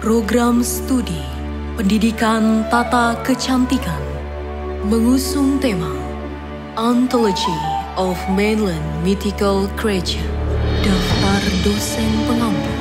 Program studi pendidikan tata kecantikan mengusung tema Anthology of Mainland Mythical Creature. Daftar dosen pengampu.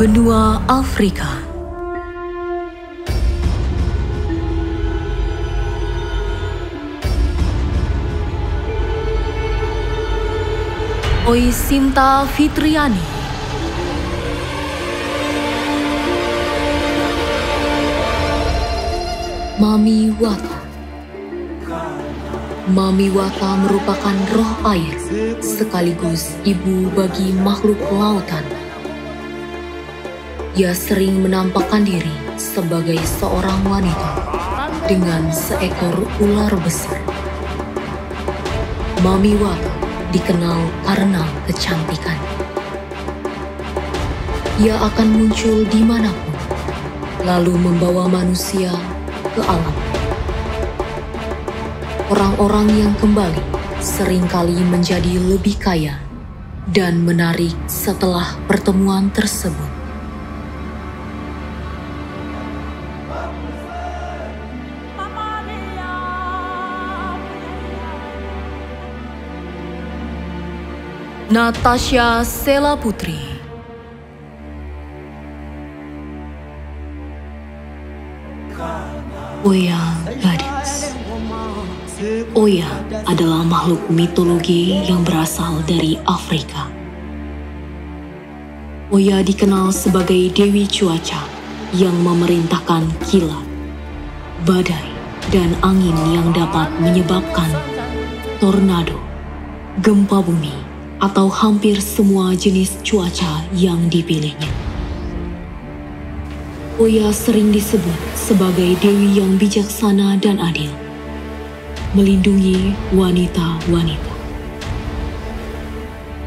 Benua Afrika. Oisinta Fitriani. Mami Wata. Mami Wata merupakan roh air sekaligus ibu bagi makhluk lautan. Ia sering menampakkan diri sebagai seorang wanita dengan seekor ular besar. Mami Wata dikenal karena kecantikan. Ia akan muncul dimanapun, lalu membawa manusia ke alam. Orang-orang yang kembali seringkali menjadi lebih kaya dan menarik setelah pertemuan tersebut. Natasha Sela Putri. Oya Gadis. Oya adalah makhluk mitologi yang berasal dari Afrika. Oya dikenal sebagai dewi cuaca yang memerintahkan kilat, badai, dan angin yang dapat menyebabkan tornado, gempa bumi, atau hampir semua jenis cuaca yang dipilihnya. Oya sering disebut sebagai dewi yang bijaksana dan adil, melindungi wanita-wanita.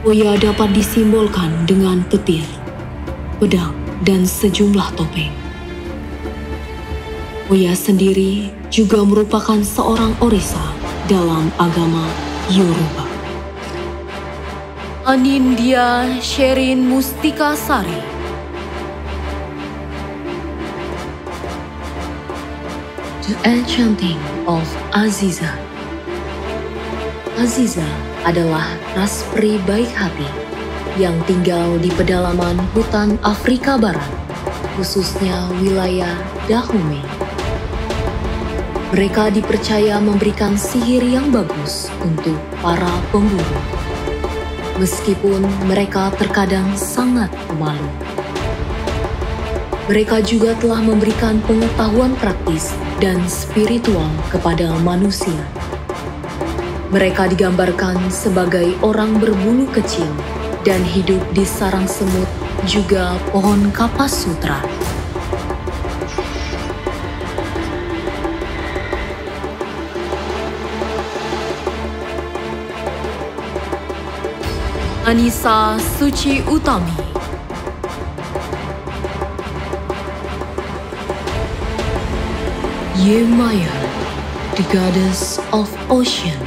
Oya dapat disimbolkan dengan petir, pedang, dan sejumlah topeng. Oya sendiri juga merupakan seorang orisa dalam agama Yoruba. Anindya Sherin Mustika Sari. The Enchanting of Aziza. Aziza adalah ras peri baik hati yang tinggal di pedalaman hutan Afrika Barat, khususnya wilayah Dahomey. Mereka dipercaya memberikan sihir yang bagus untuk para pemburu, meskipun mereka terkadang sangat pemalu. Mereka juga telah memberikan pengetahuan praktis dan spiritual kepada manusia. Mereka digambarkan sebagai orang berbulu kecil dan hidup di sarang semut, juga pohon kapas sutra. Anissa Suci Utami. Yemaya, the goddess of ocean.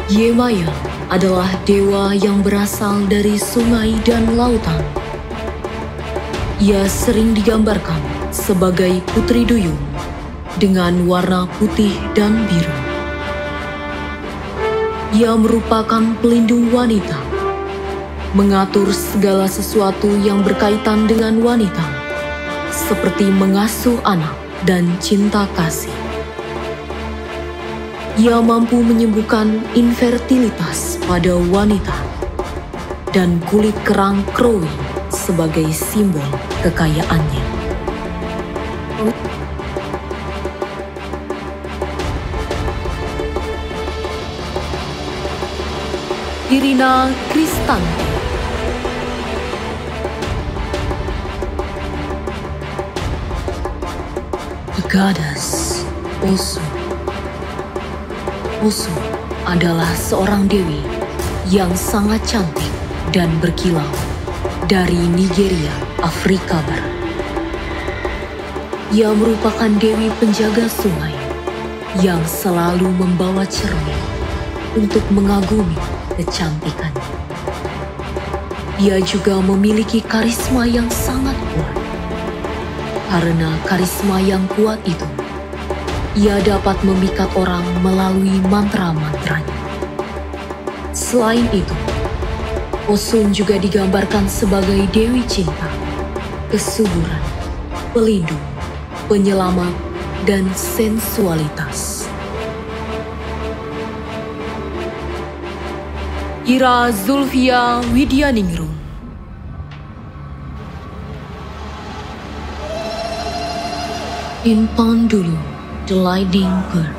Yemaya adalah dewa yang berasal dari sungai dan lautan. Ia sering digambarkan sebagai putri duyung dengan warna putih dan biru. Ia merupakan pelindung wanita, mengatur segala sesuatu yang berkaitan dengan wanita, seperti mengasuh anak dan cinta kasih. Ia mampu menyembuhkan infertilitas pada wanita, dan kulit kerang krowi sebagai simbol kekayaannya. Irina Kristanti. The Goddess Osu. Osu adalah seorang dewi yang sangat cantik dan berkilau dari Nigeria, Afrika Barat. Ia merupakan dewi penjaga sungai yang selalu membawa cermin untuk mengagumi kecantikannya. Ia juga memiliki karisma yang sangat kuat. Karena karisma yang kuat itu, ia dapat memikat orang melalui mantra-mantranya. Selain itu, Osun juga digambarkan sebagai dewi cinta, kesuburan, pelindung, penyelamat, dan sensualitas. Ira Zulfia Widyaningrum. Impandulu, The Lightning Bird.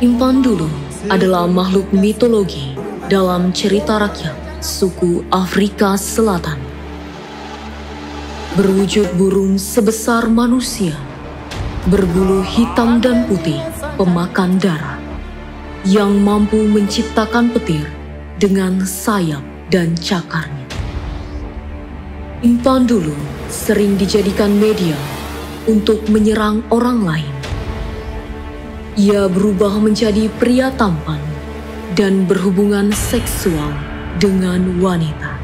Impandulu adalah makhluk mitologi dalam cerita rakyat suku Afrika Selatan. Berwujud burung sebesar manusia, berbulu hitam dan putih, pemakan darah, yang mampu menciptakan petir dengan sayap dan cakarnya. Impandulu sering dijadikan media untuk menyerang orang lain. Ia berubah menjadi pria tampan dan berhubungan seksual dengan wanita.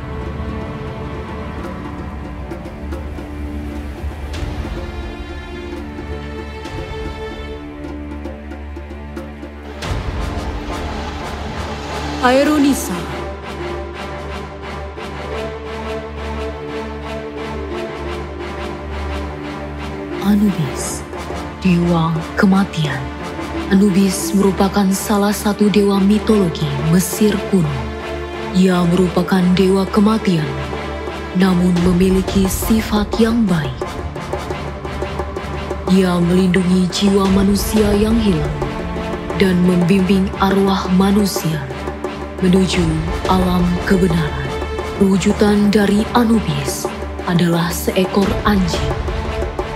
Aeronisa. Anubis, dewa kematian. Anubis merupakan salah satu dewa mitologi Mesir kuno. Ia merupakan dewa kematian, namun memiliki sifat yang baik. Ia melindungi jiwa manusia yang hilang dan membimbing arwah manusia menuju alam kebenaran. Perwujudan dari Anubis adalah seekor anjing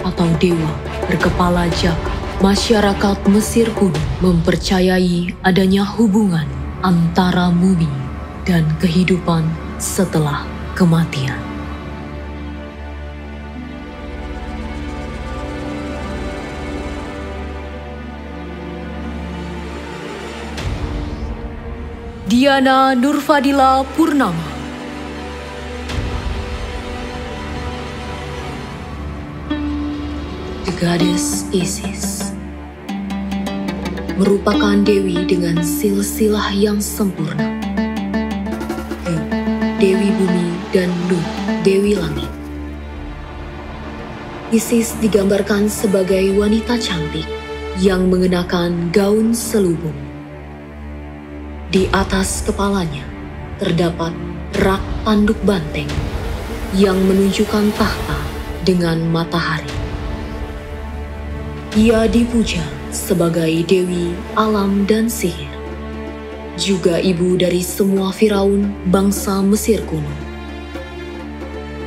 atau dewa berkepala jaka. Masyarakat Mesir kuno mempercayai adanya hubungan antara mumi dan kehidupan setelah kematian. Diana Nurfadila Purnama. The Goddess Isis merupakan dewi dengan silsilah yang sempurna. Dewi Bumi dan Nut, Dewi Langit. Isis digambarkan sebagai wanita cantik yang mengenakan gaun selubung. Di atas kepalanya terdapat rak tanduk banteng yang menunjukkan tahta dengan matahari. Ia dipuja sebagai dewi alam dan sihir, juga ibu dari semua Firaun bangsa Mesir kuno.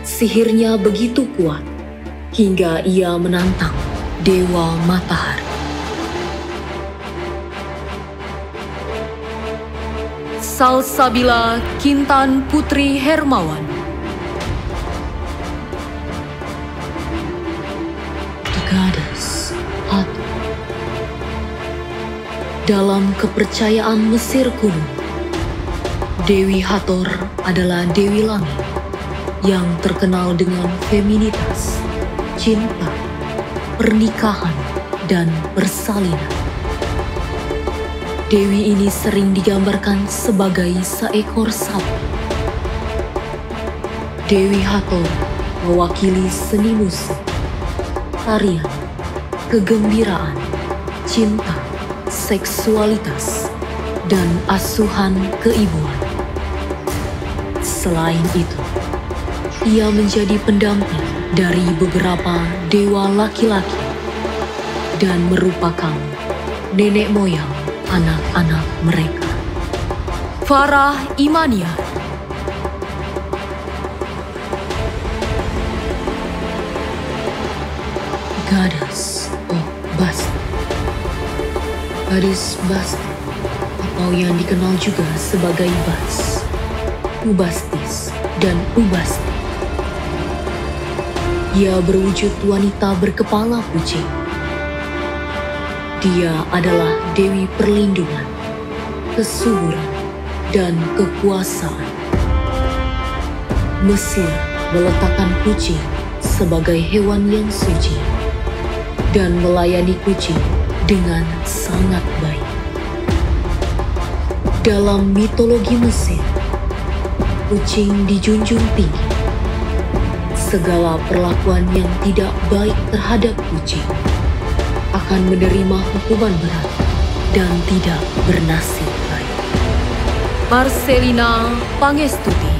Sihirnya begitu kuat hingga ia menantang dewa matahari. Salsabila Kintan Putri Hermawan. The Goddess Hathor. Dalam kepercayaan Mesir kuno, Dewi Hathor adalah Dewi Langit yang terkenal dengan feminitas, cinta, pernikahan, dan persalinan. Dewi ini sering digambarkan sebagai seekor sapi. Dewi Hathor mewakili seni musik, tarian, kegembiraan, cinta, seksualitas, dan asuhan keibuan. Selain itu, ia menjadi pendamping dari beberapa dewa laki-laki dan merupakan nenek moyang anak-anak mereka. Farah Imania. Goddess of Basti. Gadis Basti, atau yang dikenal juga sebagai Bas, Ubastis, dan Ubasti. Ia berwujud wanita berkepala kucing. Dia adalah Dewi Perlindungan, Kesuburan, dan Kekuasaan. Mesir meletakkan kucing sebagai hewan yang suci dan melayani kucing dengan sangat baik. Dalam mitologi Mesir, kucing dijunjung tinggi. Segala perlakuan yang tidak baik terhadap kucing akan menerima hukuman berat dan tidak bernasib baik. Marcelina Pangestuti.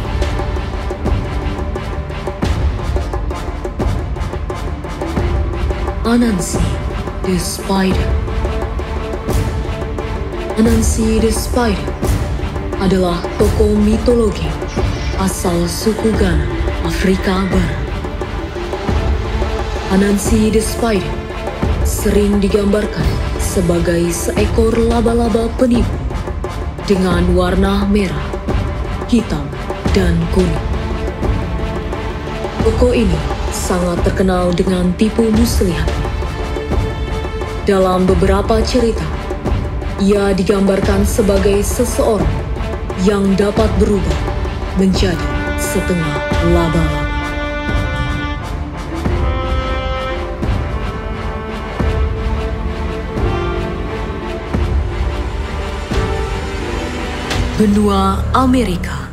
Anansi the Spider. Anansi the Spider adalah tokoh mitologi asal suku Ghana, Afrika Barat. Anansi the Spider sering digambarkan sebagai seekor laba-laba penipu dengan warna merah, hitam, dan kuning. Tokoh ini sangat terkenal dengan tipu muslihatnya. Dalam beberapa cerita, ia digambarkan sebagai seseorang yang dapat berubah menjadi setengah laba-laba. Benua Amerika.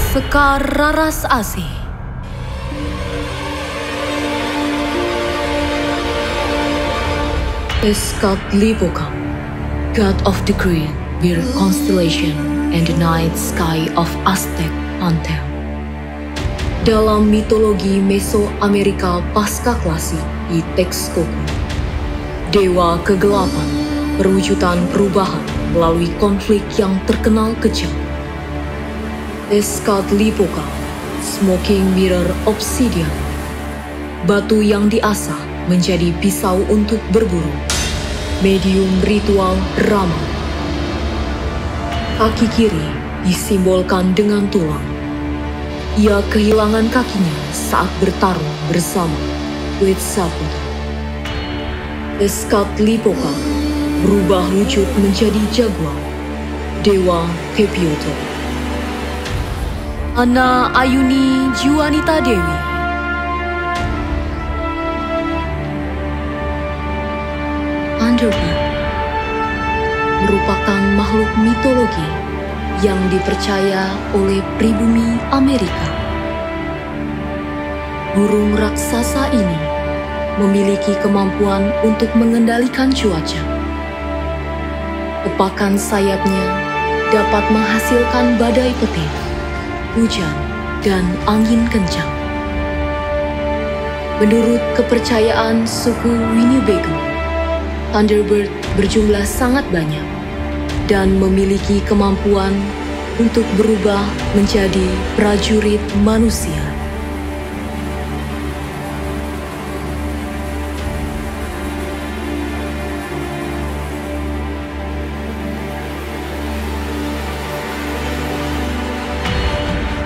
Sekar Raras Asih. Tezcatlipoca, god of the Great Bear Constellation and the night sky of Aztec pantheon. Dalam mitologi Mesoamerika pasca klasik di Texcoco, dewa kegelapan perwujudan perubahan melalui konflik yang terkenal kejam. Tezcatlipoca, Smoking Mirror Obsidian, batu yang diasah menjadi pisau untuk berburu, medium ritual ramal. Kaki kiri disimbolkan dengan tulang. Ia kehilangan kakinya saat bertarung bersama Quetzalcoatl. Tezcatlipoca berubah wujud menjadi jaguar, dewa Kepioto. Ana Ayuni Juanita Dewi. Thunderbird merupakan makhluk mitologi yang dipercaya oleh pribumi Amerika. Burung raksasa ini memiliki kemampuan untuk mengendalikan cuaca. Kepakan sayapnya dapat menghasilkan badai petir, hujan, dan angin kencang. Menurut kepercayaan suku Winnebago, Thunderbird berjumlah sangat banyak dan memiliki kemampuan untuk berubah menjadi prajurit manusia.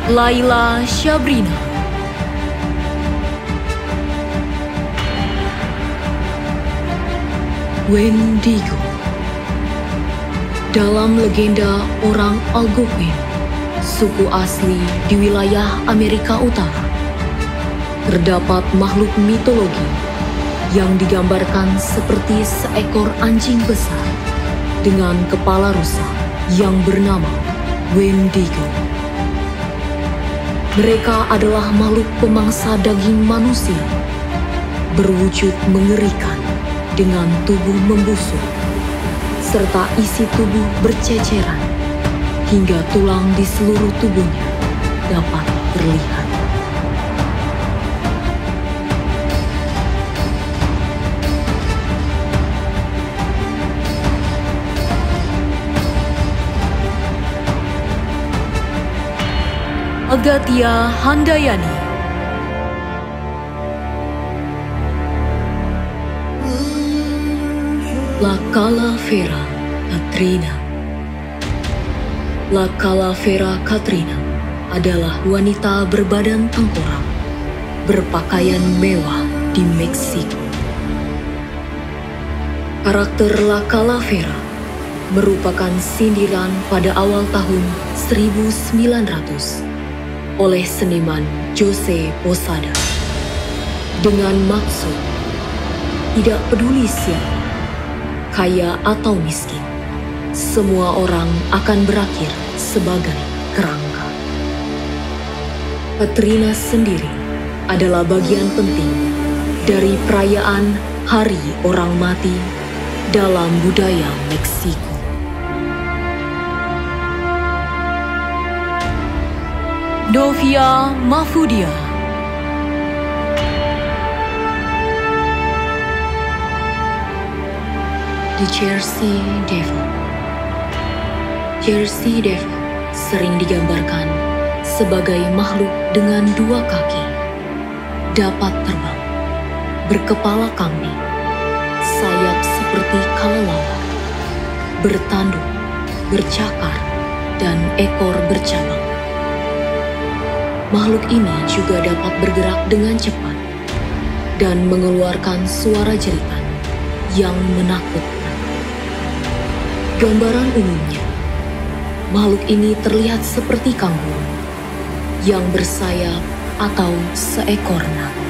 Laila Shabrina. Wendigo. Dalam legenda orang Algonquin, suku asli di wilayah Amerika Utara, terdapat makhluk mitologi yang digambarkan seperti seekor anjing besar dengan kepala rusa yang bernama Wendigo. Mereka adalah makhluk pemangsa daging manusia, berwujud mengerikan dengan tubuh membusuk, serta isi tubuh berceceran, hingga tulang di seluruh tubuhnya dapat terlihat. Agathia Handayani. La Calavera Katrina. La Calavera Katrina adalah wanita berbadan tengkorak, berpakaian mewah di Meksiko. Karakter La Calavera merupakan sindiran pada awal tahun 1900 oleh seniman Jose Posada dengan maksud tidak peduli siapa, kaya atau miskin, semua orang akan berakhir sebagai kerangka. Katrina sendiri adalah bagian penting dari perayaan Hari Orang Mati dalam budaya Meksiko. Novia Mafudia. The Jersey Devil. Jersey Devil sering digambarkan sebagai makhluk dengan dua kaki, dapat terbang, berkepala kambing, sayap seperti kelelawar, bertanduk, bercakar, dan ekor bercabang. Makhluk ini juga dapat bergerak dengan cepat dan mengeluarkan suara jeritan yang menakutkan. Gambaran umumnya, makhluk ini terlihat seperti kanguru yang bersayap atau seekor naga.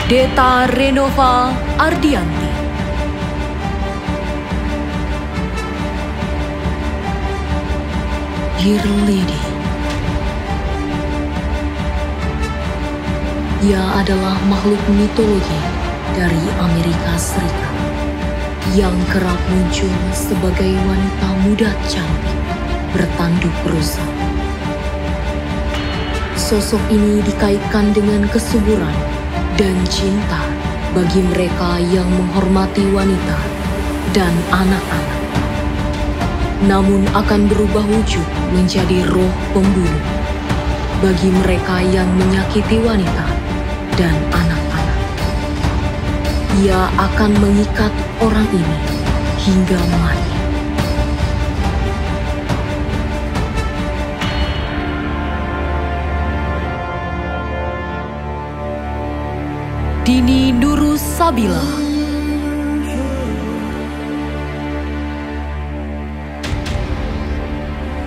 Deta Renova Ardianti. Dear Lady. Ia adalah makhluk mitologi dari Amerika Serikat yang kerap muncul sebagai wanita muda cantik bertanduk rusa. Sosok ini dikaitkan dengan kesuburan dan cinta bagi mereka yang menghormati wanita dan anak-anak, namun akan berubah wujud menjadi roh pembunuh bagi mereka yang menyakiti wanita dan anak-anak. Ia akan mengikat orang ini hingga mati. Dini Nurus Sabila.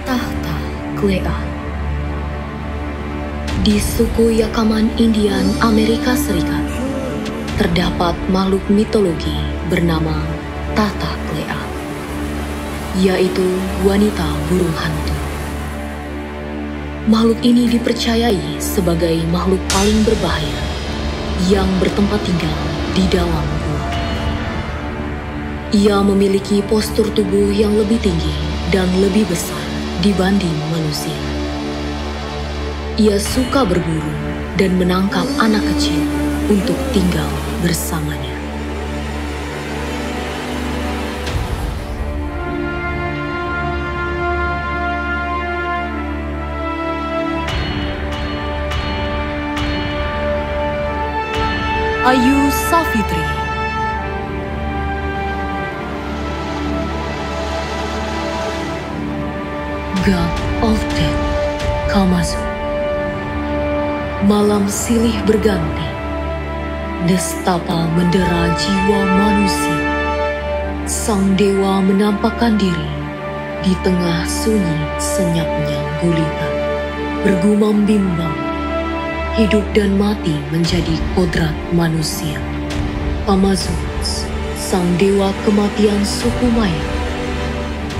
Tahta Clea. Di suku Yakaman Indian Amerika Serikat, terdapat makhluk mitologi bernama Tahta Clea, yaitu wanita burung hantu. Makhluk ini dipercayai sebagai makhluk paling berbahaya yang bertempat tinggal di dalam gua. Ia memiliki postur tubuh yang lebih tinggi dan lebih besar dibanding manusia. Ia suka berburu dan menangkap anak kecil untuk tinggal bersamanya. Ayu Safitri. God of Death, Kamazu. Malam silih berganti, nestapa mendera jiwa manusia. Sang dewa menampakkan diri di tengah sunyi senyapnya gulita, bergumam bimbang. Hidup dan mati menjadi kodrat manusia. Kamazouz, sang dewa kematian suku Maya,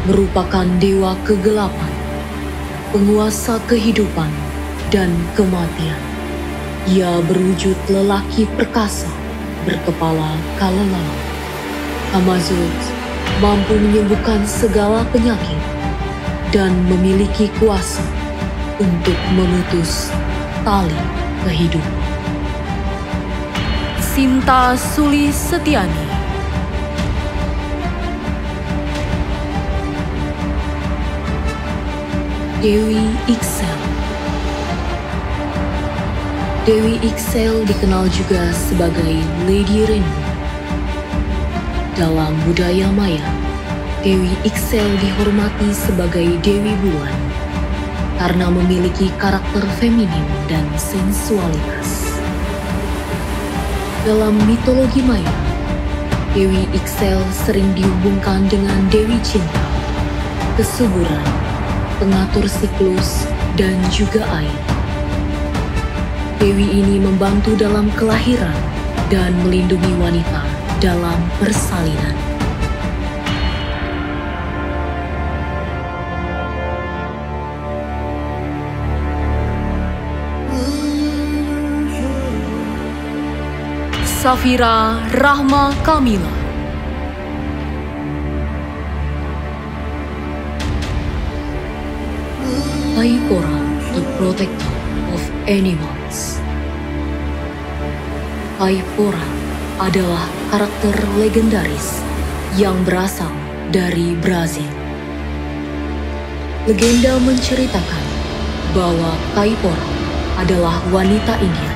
merupakan dewa kegelapan, penguasa kehidupan dan kematian. Ia berwujud lelaki perkasa, berkepala kelelawar. Kamazouz mampu menyembuhkan segala penyakit dan memiliki kuasa untuk memutus tali kehidupan. Sinta Sulistiyani, Dewi Ixel. Dewi Ixel dikenal juga sebagai Lady Rainbow. Dalam budaya Maya, Dewi Ixel dihormati sebagai Dewi Bulan karena memiliki karakter feminim dan sensualitas. Dalam mitologi Maya, Dewi Ixel sering dihubungkan dengan Dewi Cinta, kesuburan, pengatur siklus, dan juga air. Dewi ini membantu dalam kelahiran dan melindungi wanita dalam persalinan. Safira Rahma Kamila, Taipora, the protector of animals. Taipora adalah karakter legendaris yang berasal dari Brazil. Legenda menceritakan bahwa Taipora adalah wanita India,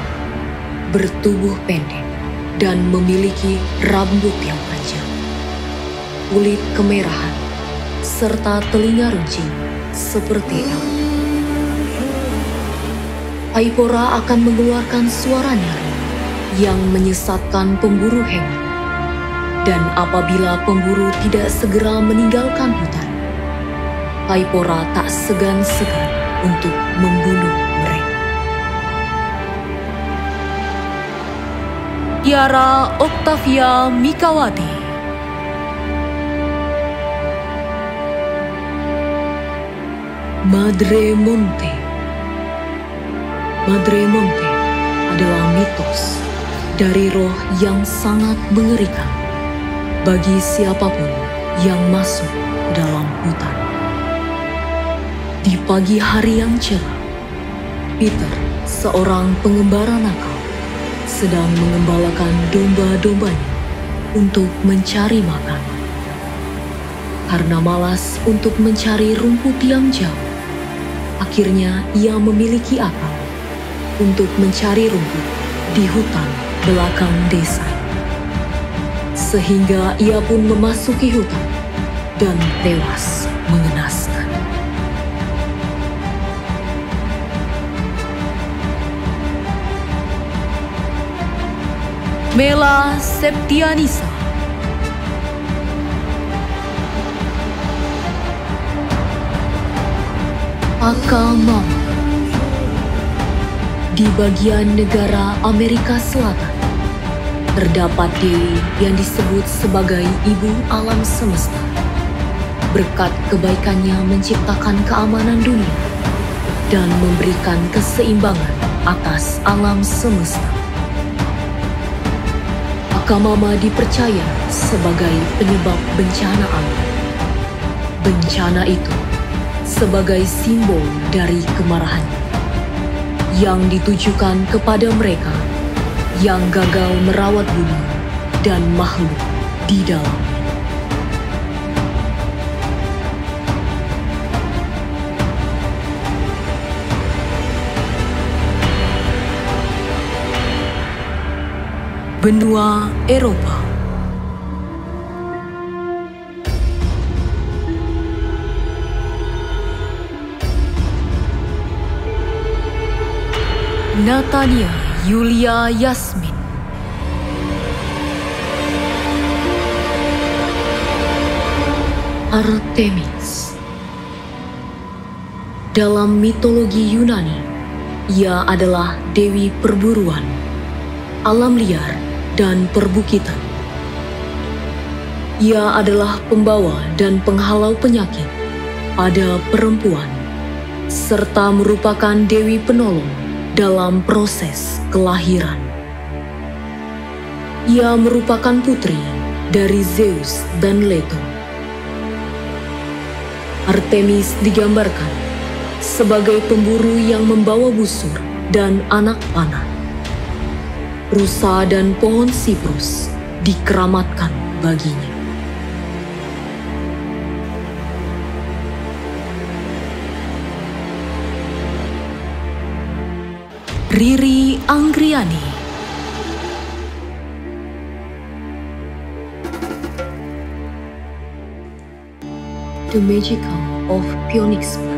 bertubuh pendek dan memiliki rambut yang panjang, kulit kemerahan, serta telinga runcing seperti elf. Taipora akan mengeluarkan suara nyaring yang menyesatkan pemburu hewan. Dan apabila pemburu tidak segera meninggalkan hutan, Taipora tak segan-segan untuk membunuh mereka. Tiara Octavia Mikawati, Madre Monte. Madre Monte adalah mitos dari roh yang sangat mengerikan bagi siapapun yang masuk ke dalam hutan. Di pagi hari yang cerah, Peter, seorang pengembara nakal, sedang mengembalakan domba-dombanya untuk mencari makan. Karena malas untuk mencari rumput yang jauh, akhirnya ia memiliki akal untuk mencari rumput di hutan belakang desa. Sehingga ia pun memasuki hutan dan tewas mengenaskan. Mela Septianisa, Akamama. Di bagian negara Amerika Selatan, terdapat dewi yang disebut sebagai Ibu Alam Semesta. Berkat kebaikannya menciptakan keamanan dunia dan memberikan keseimbangan atas alam semesta. Akamama dipercaya sebagai penyebab bencana alam. Bencana itu sebagai simbol dari kemarahannya yang ditujukan kepada mereka yang gagal merawat bumi dan makhluk di dalamnya. Benua Eropa. Natania Yulia Yasmin, Artemis. Dalam mitologi Yunani, ia adalah dewi perburuan, alam liar, dan perbukitan. Ia adalah pembawa dan penghalau penyakit pada perempuan, serta merupakan dewi penolong dalam proses kelahiran. Ia merupakan putri dari Zeus dan Leto. Artemis digambarkan sebagai pemburu yang membawa busur dan anak panah. Rusa dan pohon siprus dikeramatkan baginya. Riri Anggriani. The Magical of Phoenixburg.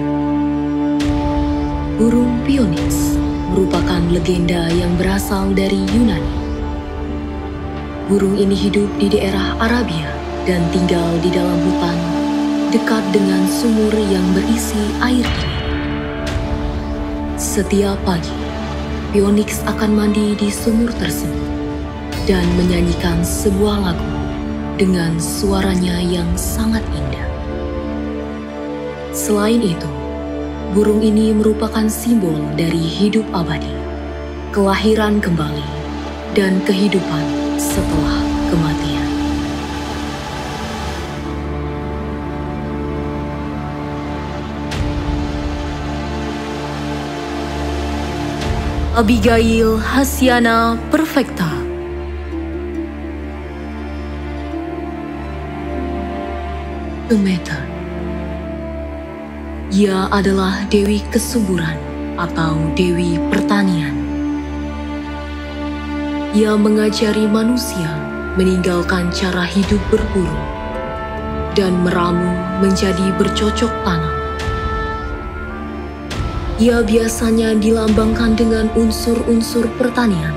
Burung Phoenix merupakan legenda yang berasal dari Yunani. Burung ini hidup di daerah Arabia dan tinggal di dalam hutan dekat dengan sumur yang berisi air dingin. Setiap pagi, Phoenix akan mandi di sumur tersebut dan menyanyikan sebuah lagu dengan suaranya yang sangat indah. Selain itu, burung ini merupakan simbol dari hidup abadi, kelahiran kembali, dan kehidupan setelah kematian. Abigail Hasiana Perfecta. Demeter. Ia adalah dewi kesuburan atau dewi pertanian. Ia mengajari manusia meninggalkan cara hidup berburu dan meramu menjadi bercocok tanam. Ia biasanya dilambangkan dengan unsur-unsur pertanian,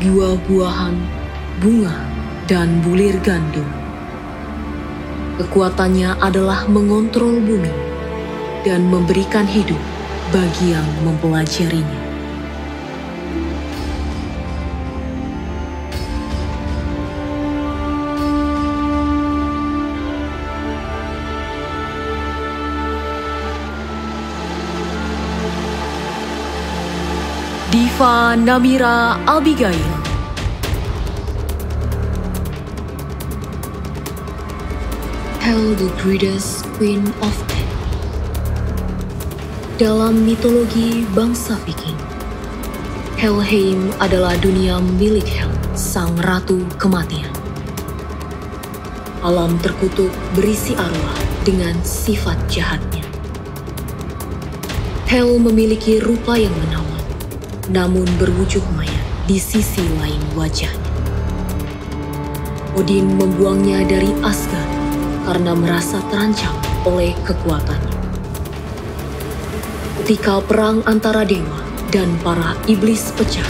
buah-buahan, bunga, dan bulir gandum. Kekuatannya adalah mengontrol bumi dan memberikan hidup bagi yang mempelajarinya. Diva Namira Abigail. Hel, the greatest queen of death. Dalam mitologi bangsa Viking, Helheim adalah dunia milik Hel, sang ratu kematian. Alam terkutuk berisi arwah dengan sifat jahatnya. Hel memiliki rupa yang menawan, namun berwujud mayat di sisi lain wajahnya. Odin membuangnya dari Asgard karena merasa terancam oleh kekuatannya. Ketika perang antara dewa dan para iblis pecah,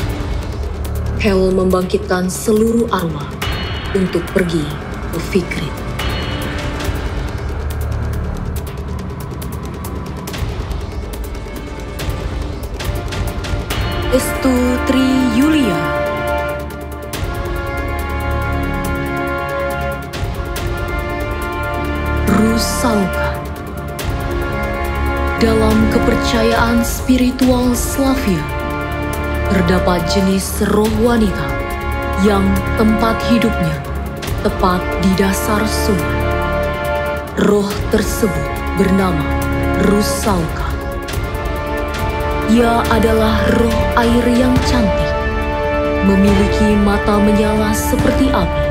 Hel membangkitkan seluruh arwah untuk pergi ke Vigrid. Estu Tri Yulia. Rusalka. Dalam kepercayaan spiritual Slavia, terdapat jenis roh wanita yang tempat hidupnya tepat di dasar sungai. Roh tersebut bernama Rusalka. Ia adalah roh air yang cantik, memiliki mata menyala seperti api,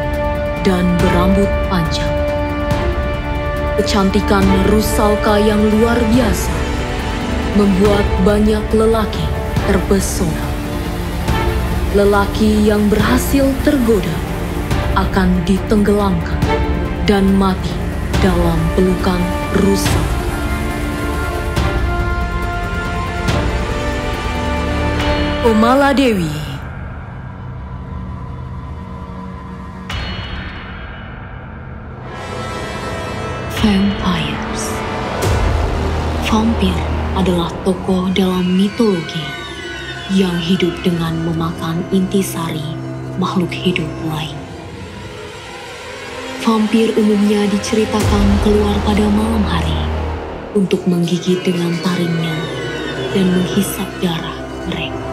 dan berambut panjang. Kecantikan Rusalka yang luar biasa membuat banyak lelaki terpesona. Lelaki yang berhasil tergoda akan ditenggelamkan dan mati dalam pelukan Rusalka. Komala Dewi. Vampires. Vampir adalah tokoh dalam mitologi yang hidup dengan memakan intisari makhluk hidup lain. Vampir umumnya diceritakan keluar pada malam hari untuk menggigit dengan taringnya dan menghisap darah mereka.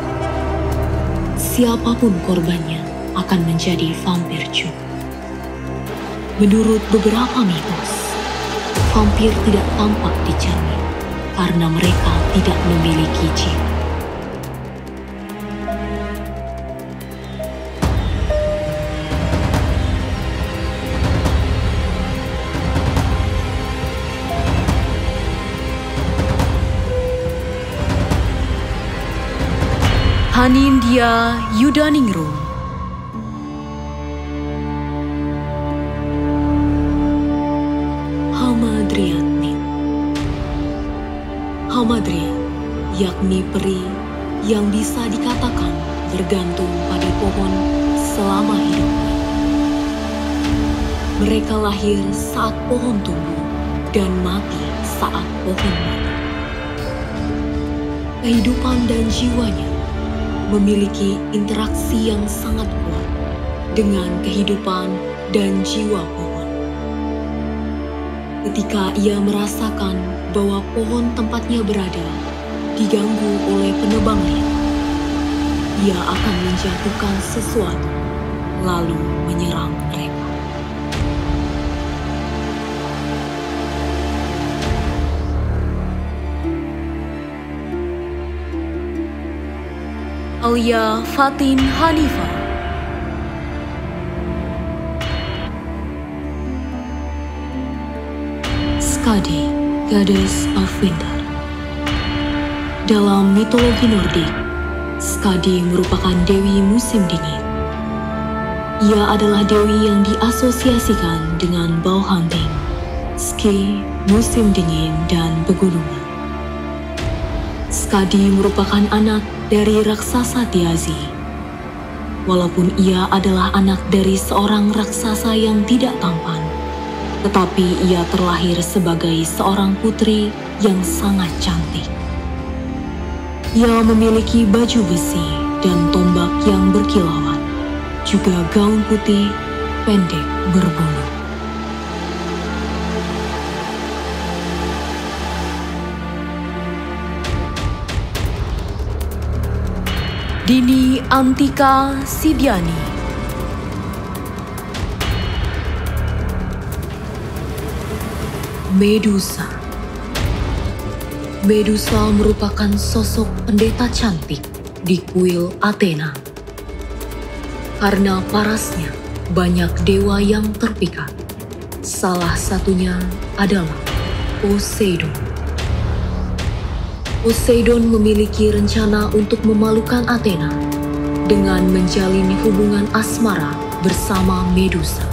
Siapapun korbannya akan menjadi vampir juga. Menurut beberapa mitos, vampir tidak tampak di cermin karena mereka tidak memiliki jiwa. Hanindya Yudaningrum. Hamadryatnik. Hamadryat yakni peri yang bisa dikatakan bergantung pada pohon selama hidupnya. Mereka lahir saat pohon tumbuh dan mati saat pohon mati. Kehidupan dan jiwanya memiliki interaksi yang sangat kuat dengan kehidupan dan jiwa pohon. Ketika ia merasakan bahwa pohon tempatnya berada diganggu oleh penebang liar, ia akan menjatuhkan sesuatu lalu menyerang mereka. Alia Fatin Hanifah. Skadi, Goddess of Winter. Dalam mitologi Nordik, Skadi merupakan dewi musim dingin. Ia adalah dewi yang diasosiasikan dengan bow hunting, ski, musim dingin, dan pegunungan. Skadi merupakan anak dari raksasa Tiazi. Walaupun ia adalah anak dari seorang raksasa yang tidak tampan, tetapi ia terlahir sebagai seorang putri yang sangat cantik. Ia memiliki baju besi dan tombak yang berkilauan, juga gaun putih pendek berbulu. Dini Antika Sidiani. Medusa. Medusa merupakan sosok pendeta cantik di kuil Athena. Karena parasnya, banyak dewa yang terpikat. Salah satunya adalah Poseidon. Poseidon memiliki rencana untuk memalukan Athena dengan menjalin hubungan asmara bersama Medusa.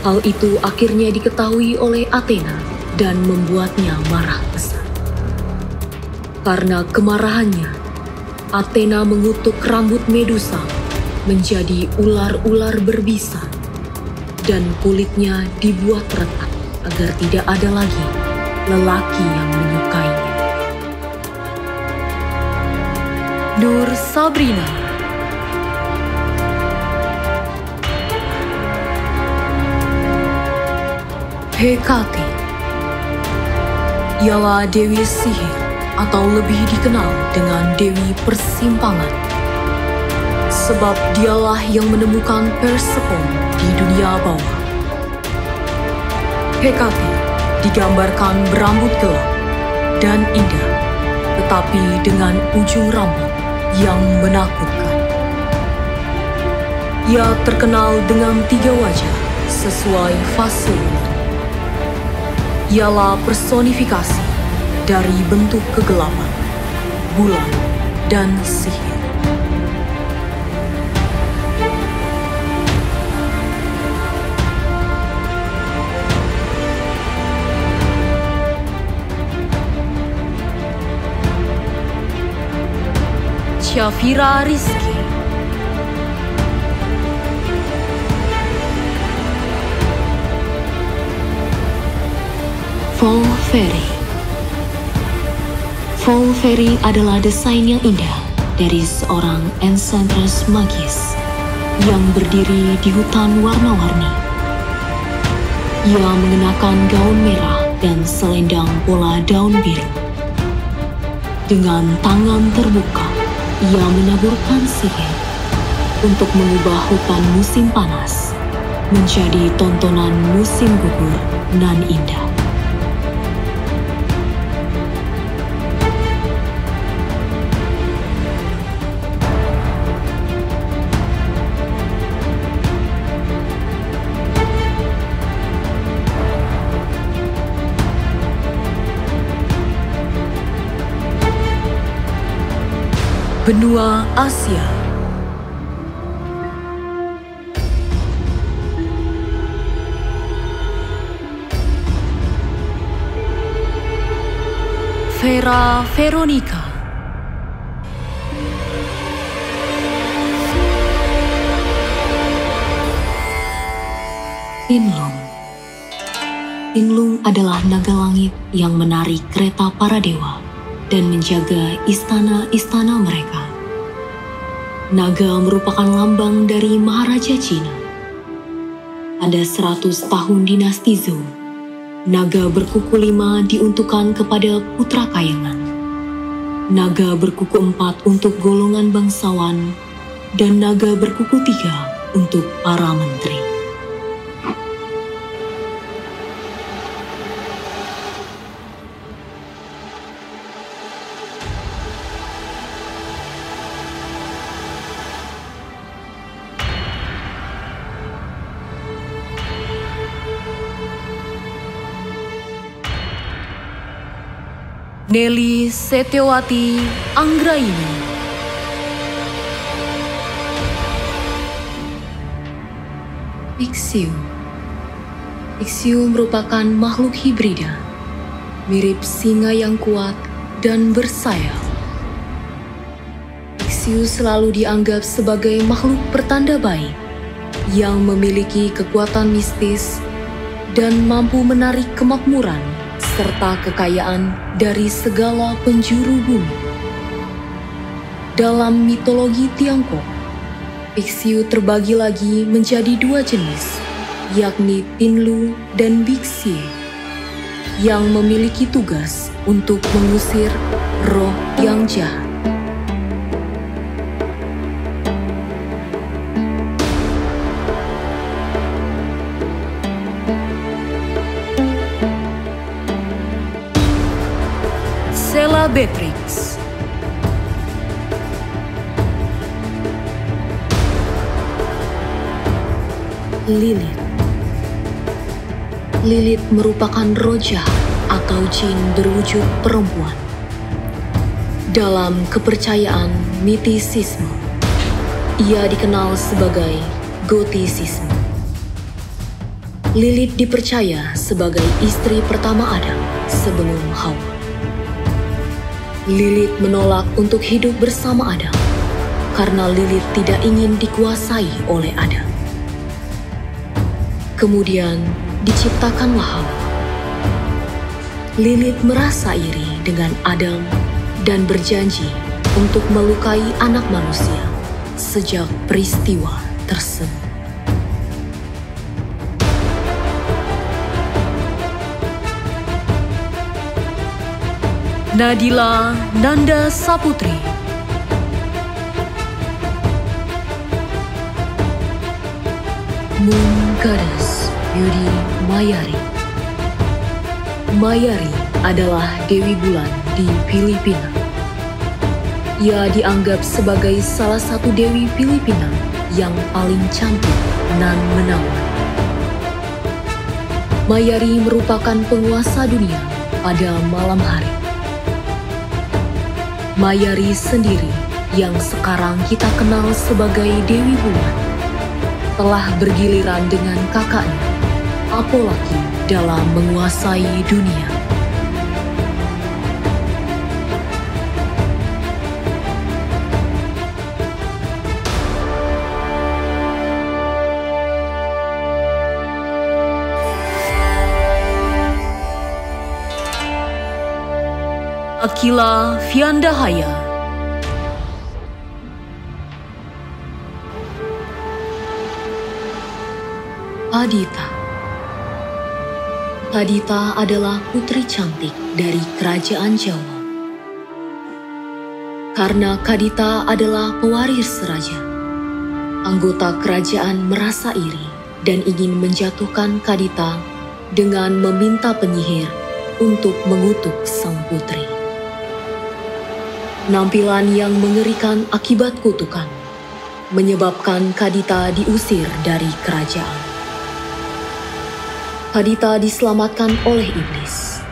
Hal itu akhirnya diketahui oleh Athena dan membuatnya marah besar. Karena kemarahannya, Athena mengutuk rambut Medusa menjadi ular-ular berbisa dan kulitnya dibuat retak agar tidak ada lagi lelaki yang menyukainya. Nur Sabrina. Hekate ialah dewi sihir atau lebih dikenal dengan dewi persimpangan. Sebab dialah yang menemukan Persephone di dunia bawah. Hekate digambarkan berambut gelap dan indah, tetapi dengan ujung rambut yang menakutkan. Ia terkenal dengan 3 wajah sesuai fase bulan. Ialah personifikasi dari bentuk kegelapan, bulan, dan sihir. Syafira Rizky. Fall Fairy. Fall Fairy adalah desain yang indah dari seorang enchantress magis yang berdiri di hutan warna-warni. Ia mengenakan gaun merah dan selendang bola daun biru. Dengan tangan terbuka, ia menaburkan sihir untuk mengubah hutan musim panas menjadi tontonan musim gugur nan indah. Benua Asia. Vera Veronica. Tinlung. Tinlung adalah naga langit yang menarik kereta para dewa dan menjaga istana-istana mereka. Naga merupakan lambang dari Maharaja Cina. Pada 100 tahun dinasti Zhou, naga berkuku 5 diuntukkan kepada putra kayangan. Naga berkuku 4 untuk golongan bangsawan dan naga berkuku 3 untuk para menteri. Nelly Setiawati Anggraini. Ixiu. Ixiu merupakan makhluk hibrida, mirip singa yang kuat dan bersayap. Ixiu selalu dianggap sebagai makhluk pertanda baik yang memiliki kekuatan mistis dan mampu menarik kemakmuran serta kekayaan dari segala penjuru bumi. Dalam mitologi Tiongkok, Ixiu terbagi lagi menjadi 2 jenis, yakni Tinlu dan Bixie, yang memiliki tugas untuk mengusir roh yang jahat. Sela Beatrix. Lilith. Lilith merupakan roh jahat atau jin berwujud perempuan. Dalam kepercayaan mitisisme, ia dikenal sebagai gotisisme. Lilith dipercaya sebagai istri pertama Adam sebelum Hawa. Lilith menolak untuk hidup bersama Adam karena Lilith tidak ingin dikuasai oleh Adam. Kemudian diciptakanlah Hawa. Lilith merasa iri dengan Adam dan berjanji untuk melukai anak manusia sejak peristiwa tersebut. Nadila Nanda Saputri. Moon Goddess Yudi Mayari. Mayari adalah Dewi Bulan di Filipina. Ia dianggap sebagai salah satu Dewi Filipina yang paling cantik dan menawan. Mayari merupakan penguasa dunia pada malam hari. Mayari sendiri yang sekarang kita kenal sebagai Dewi Bulan telah bergiliran dengan kakaknya, Apolaki, dalam menguasai dunia. Akila Fiandahaya. Adita. Adita adalah putri cantik dari kerajaan Jawa. Karena Kadita adalah pewaris raja, anggota kerajaan merasa iri dan ingin menjatuhkan Kadita dengan meminta penyihir untuk mengutuk sang putri. Penampilan yang mengerikan akibat kutukan menyebabkan Kadita diusir dari kerajaan. Kadita diselamatkan oleh iblis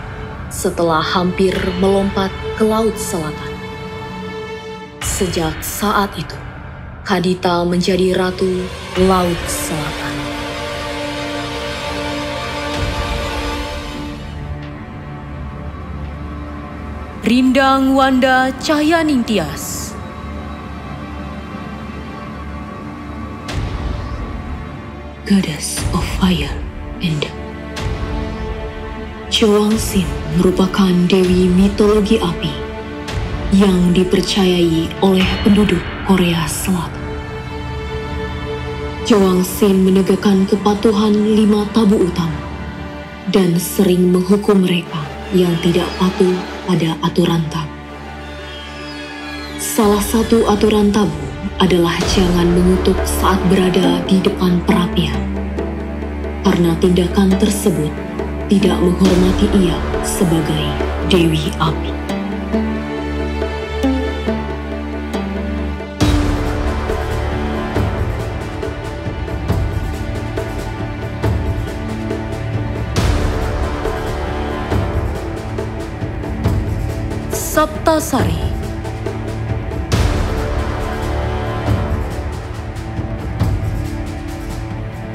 setelah hampir melompat ke laut selatan. Sejak saat itu, Kadita menjadi Ratu Laut Selatan. Rindang Wanda Cahyaningtyas. Goddess of Fire and Jeongsin merupakan dewi mitologi api yang dipercayai oleh penduduk Korea Selatan. Jeongsin menegakkan kepatuhan 5 tabu utama dan sering menghukum mereka yang tidak patuh pada aturan tabu. Salah satu aturan tabu adalah jangan mengutuk saat berada di depan perapian, karena tindakan tersebut tidak menghormati ia sebagai Dewi Api. Saptasari.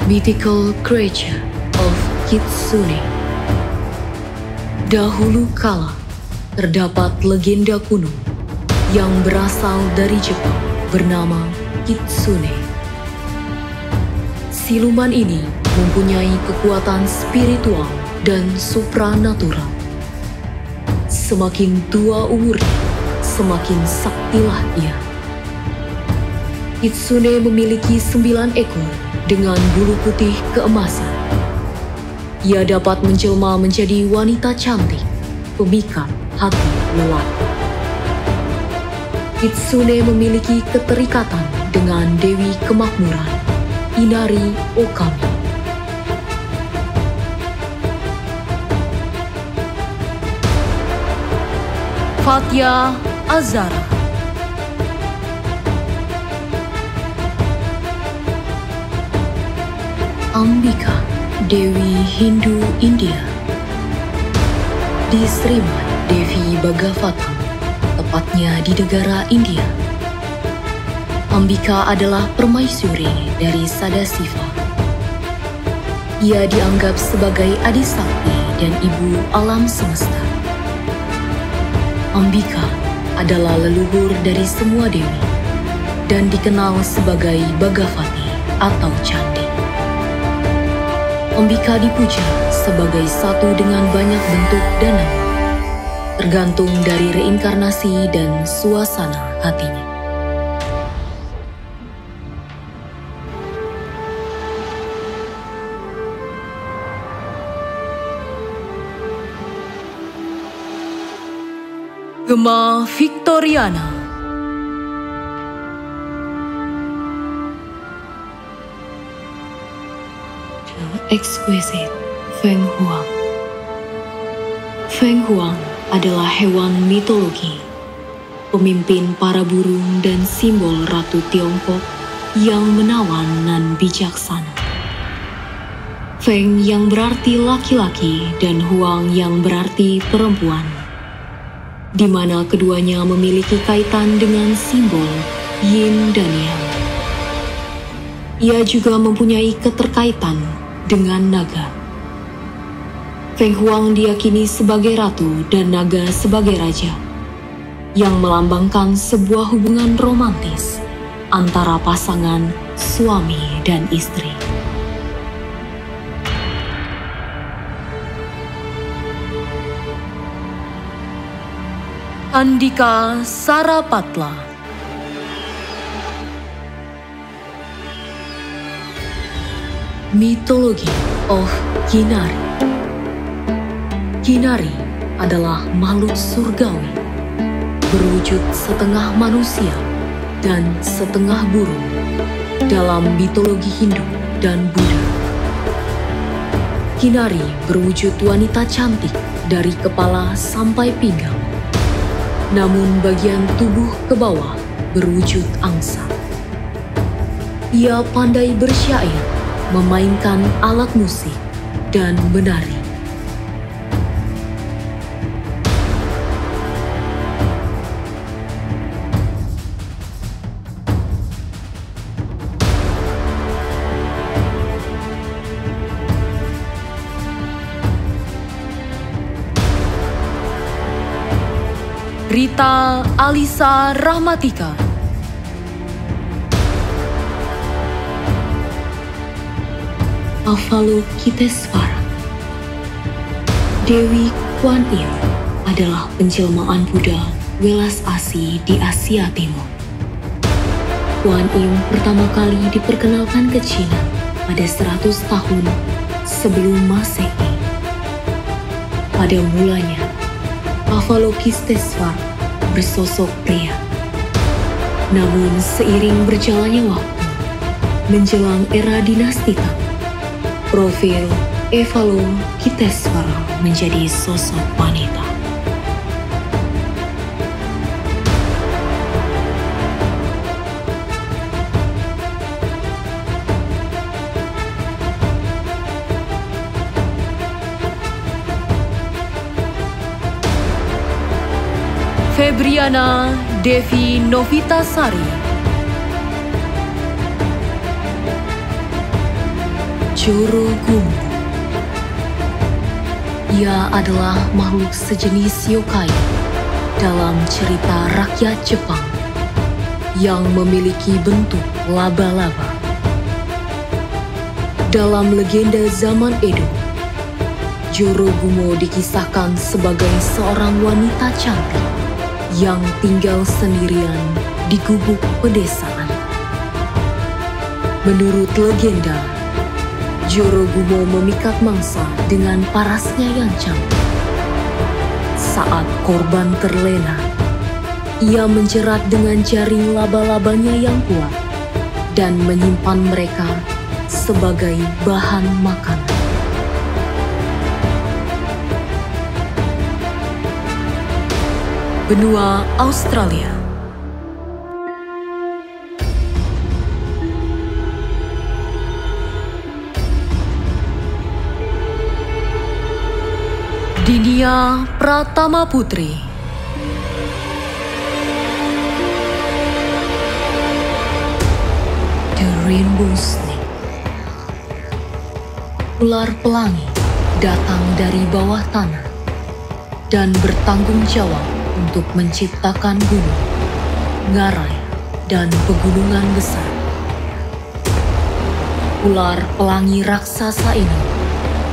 Mythical creature of Kitsune. Dahulu kala, terdapat legenda kuno yang berasal dari Jepang bernama Kitsune. Siluman ini mempunyai kekuatan spiritual dan supranatural. Semakin tua umurnya, semakin saktilah ia. Kitsune memiliki 9 ekor dengan bulu putih keemasan. Ia dapat menjelma menjadi wanita cantik, pemikat hati lelaki. Kitsune memiliki keterikatan dengan Dewi Kemakmuran, Inari Okami. Fatya Azara. Ambika, Dewi Hindu India. Di Srimad Devi Bhagavatam, tepatnya di negara India. Ambika adalah permaisuri dari Sadasiva. Ia dianggap sebagai adisakti dan ibu alam semesta. Ambika adalah leluhur dari semua dewi dan dikenal sebagai Bhagavati atau Candi. Ambika dipuja sebagai satu dengan banyak bentuk dan nama, tergantung dari reinkarnasi dan suasana hatinya. Gema Victoriana. Exquisite Feng Huang. Feng Huang adalah hewan mitologi, pemimpin para burung dan simbol Ratu Tiongkok yang menawan dan bijaksana. Feng yang berarti laki-laki dan Huang yang berarti perempuan, di mana keduanya memiliki kaitan dengan simbol Yin dan Yang. Ia juga mempunyai keterkaitan dengan naga. Feng Huang diyakini sebagai ratu dan naga sebagai raja, yang melambangkan sebuah hubungan romantis antara pasangan suami dan istri. Andika Sarapatla. Mitologi of Kinari. Kinari adalah makhluk surgawi, berwujud setengah manusia dan setengah burung dalam mitologi Hindu dan Buddha. Kinari berwujud wanita cantik dari kepala sampai pinggang, namun bagian tubuh ke bawah berwujud angsa. Ia pandai bersyair, memainkan alat musik, dan menari. Rita Alisa Rahmatika, Avalokitesvara. Dewi Kuan Yin adalah penjelmaan Buddha welas asih di Asia Timur. Kuan Yin pertama kali diperkenalkan ke Cina pada 100 tahun sebelum Masehi. Pada mulanya, Avalokitesvara bersosok pria. Namun seiring berjalannya waktu, menjelang era dinasti Tang, profil Avalokitesvara menjadi sosok wanita. Febriana Devi Novitasari, Jorogumo. Ia adalah makhluk sejenis yokai dalam cerita rakyat Jepang yang memiliki bentuk laba-laba. Dalam legenda zaman Edo, Jorogumo dikisahkan sebagai seorang wanita cantik yang tinggal sendirian di gubuk pedesaan. Menurut legenda, Jorogumo memikat mangsa dengan parasnya yang cantik. Saat korban terlena, ia menjerat dengan jaring laba-labanya yang kuat dan menyimpan mereka sebagai bahan makanan. Benua Australia. Dinia Pratama Putri, The Rainbow Snake. Ular pelangi datang dari bawah tanah dan bertanggung jawab untuk menciptakan gunung, ngarai, dan pegunungan besar. Ular pelangi raksasa ini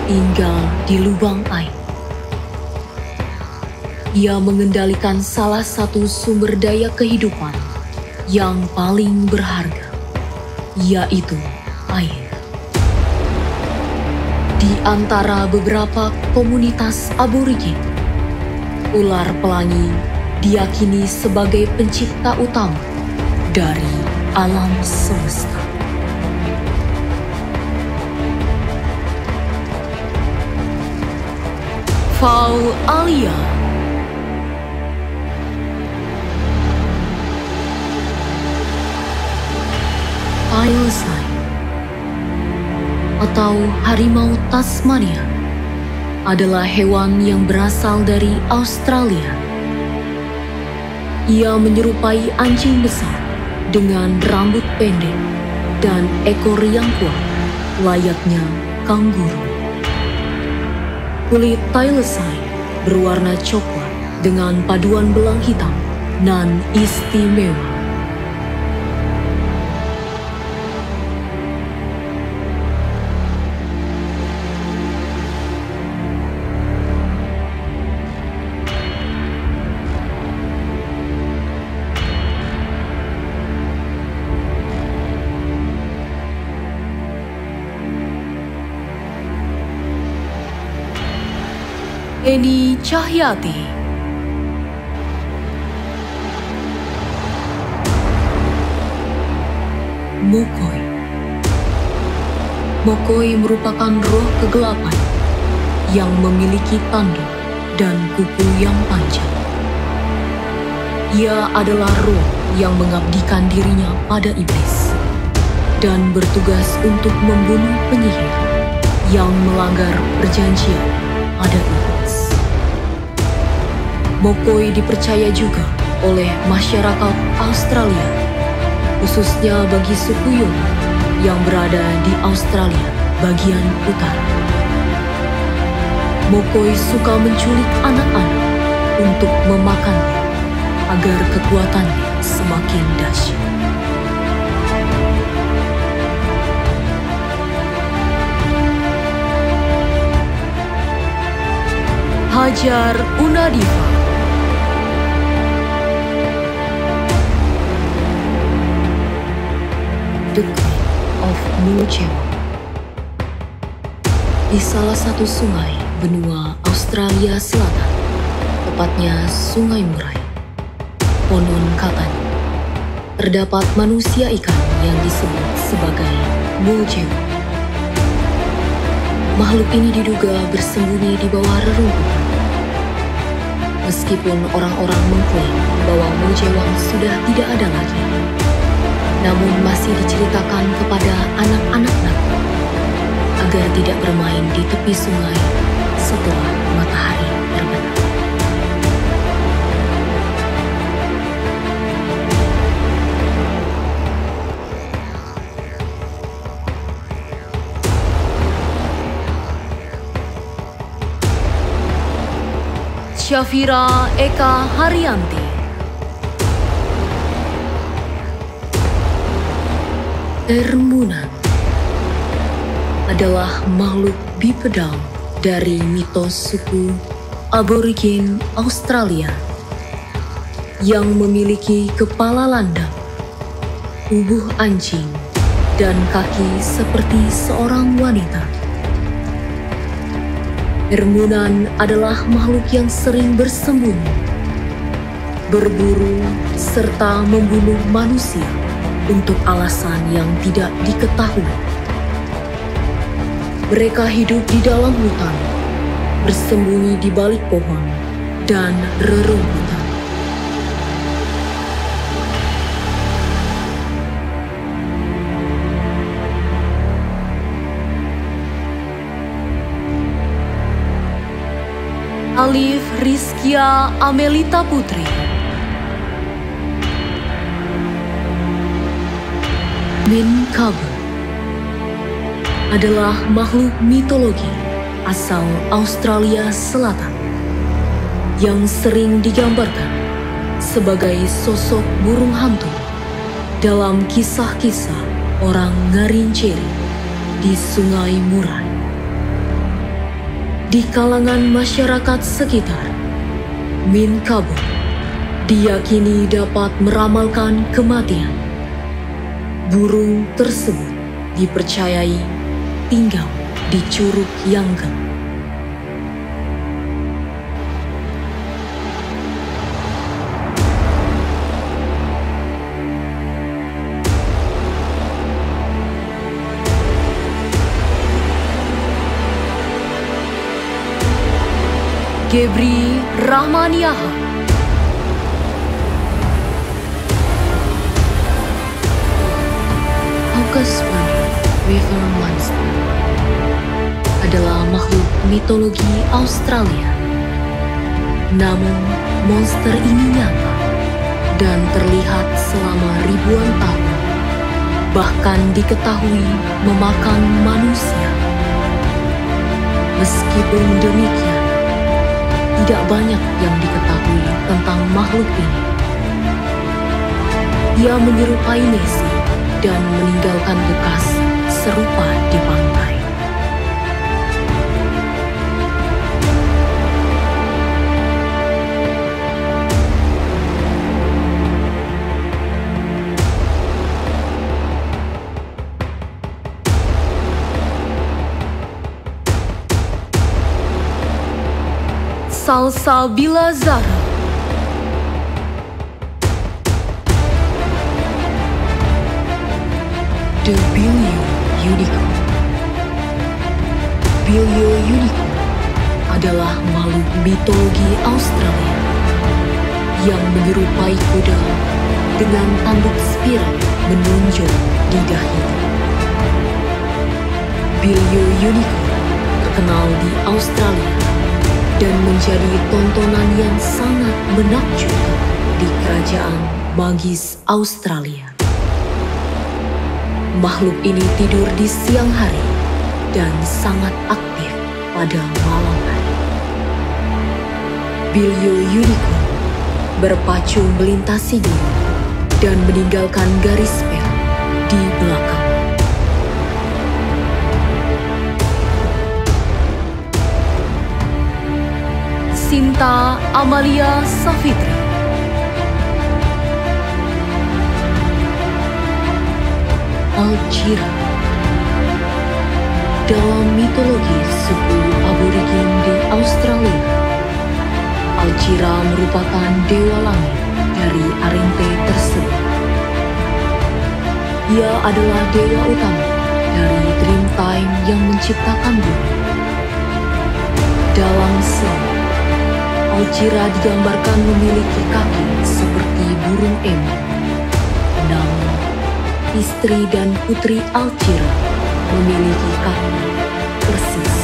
tinggal di lubang air. Ia mengendalikan salah satu sumber daya kehidupan yang paling berharga, yaitu air. Di antara beberapa komunitas aborigin, ular pelangi diyakini sebagai pencipta utama dari alam semesta. Faul Alia, Thylacine, atau harimau Tasmania, adalah hewan yang berasal dari Australia. Ia menyerupai anjing besar dengan rambut pendek dan ekor yang kuat, layaknya kanguru. Kulit Thylacine berwarna coklat dengan paduan belang hitam nan istimewa. Eni Cahyati, Mokoi. Mokoi merupakan roh kegelapan yang memiliki tanduk dan kuku yang panjang. Ia adalah roh yang mengabdikan dirinya pada iblis dan bertugas untuk membunuh penyihir yang melanggar perjanjian pada iblis. Mokoi dipercaya juga oleh masyarakat Australia, khususnya bagi suku Yona yang berada di Australia bagian utara. Mokoi suka menculik anak-anak untuk memakannya agar kekuatannya semakin dahsyat. Hajar Unadiva. The Queen of Mujewa. Di salah satu sungai benua Australia Selatan, tepatnya Sungai Murai, konon katanya terdapat manusia ikan yang disebut sebagai Mujewa. Makhluk ini diduga bersembunyi di bawah rerumputan. Meskipun orang-orang mengklaim bahwa Mujewang sudah tidak ada lagi, namun masih diceritakan kepada anak-anak naga agar tidak bermain di tepi sungai setelah matahari terbenam. Syafira Eka Haryanti. Ermunan adalah makhluk bipedal dari mitos suku Aborigin Australia yang memiliki kepala landang, tubuh anjing, dan kaki seperti seorang wanita. Ermunan adalah makhluk yang sering bersembunyi, berburu, serta membunuh manusia untuk alasan yang tidak diketahui. Mereka hidup di dalam hutan, bersembunyi di balik pohon dan rerumputan. Alif Rizkia Amelita Putri. Minkabu adalah makhluk mitologi asal Australia Selatan yang sering digambarkan sebagai sosok burung hantu dalam kisah-kisah orang Ngarinceri di Sungai Murai. Di kalangan masyarakat sekitar, Minkabu diyakini dapat meramalkan kematian. Burung tersebut dipercayai tinggal di Curug Yanggeng. Gebri Rahmaniaha. Hawkesbury River Monster adalah makhluk mitologi Australia. Namun, monster ini nyata dan terlihat selama ribuan tahun, bahkan diketahui memakan manusia. Meskipun demikian, tidak banyak yang diketahui tentang makhluk ini. Ia menyerupai Nessie dan meninggalkan bekas serupa di pantai. Salsabila Zara. The Bilio Unicorn. Bilio Unicorn adalah makhluk mitologi Australia yang menyerupai kuda dengan tanduk spiral menonjol di dahinya. Bilio Unicorn terkenal di Australia dan menjadi tontonan yang sangat menakjubkan di kerajaan magis Australia. Makhluk ini tidur di siang hari dan sangat aktif pada malam hari. Bilio Unicorn berpacu melintasi gunung dan meninggalkan garis merah di belakang. Sinta Amalia Savitri. Alchira. Dalam mitologi suku aborigin di Australia, Alchira merupakan dewa langit dari Arinte tersebut. Ia adalah dewa utama dari Dreamtime yang menciptakan bumi. Dalam seni, Alchira digambarkan memiliki kaki seperti burung emas. Namun, istri dan putri Alchira memiliki kaki persis